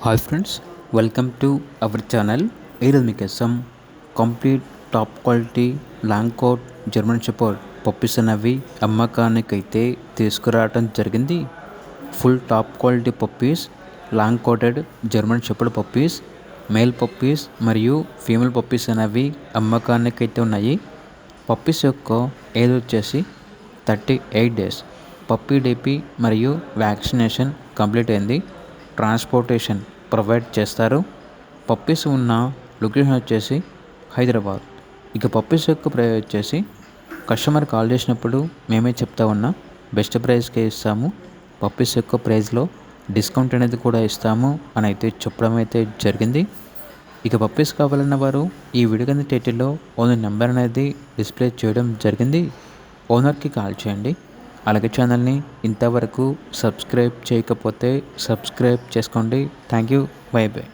Hi friends, welcome to our channel. ఈరోజు మీకోసం complete top quality long coat German shepherd puppies అనేవి అమ్మకానికైతే తీసుకురావడం జరిగింది. Full top quality puppies, long coated German shepherd puppies, male puppies మరియు female puppies అనేవి అమ్మకానికైతే ఉన్నాయి. పప్పీస్ యొక్క ఏజ్ వచ్చేసి 38 డేస్. పప్పీ డేపీ మరియు వ్యాక్సినేషన్ కంప్లీట్ అయింది. ట్రాన్స్పోర్టేషన్ ప్రొవైడ్ చేస్తారు. పప్పీస్ ఉన్న లొకేషన్ వచ్చేసి హైదరాబాద్. ఇక పప్పీస్ యొక్క ప్రైస్ వచ్చేసి కస్టమర్ కాల్ చేసినప్పుడు మేమే చెప్తా ఉన్నాం, బెస్ట్ ప్రైస్కే ఇస్తాము, పప్పీస్ యొక్క ప్రైస్లో డిస్కౌంట్ అనేది కూడా ఇస్తాము అని అయితే చెప్పడం అయితే జరిగింది. ఇక పప్పీస్ కావాలన్న వారు ఈ వీడియో కింద టైటిల్లో ఓనర్ నెంబర్ అనేది డిస్ప్లే చేయడం జరిగింది. ఓనర్కి కాల్ చేయండి. అలాగే ఛానల్ని ఇంతవరకు సబ్స్క్రైబ్ చేయకపోతే సబ్స్క్రైబ్ చేసుకోండి. Thank you. By by.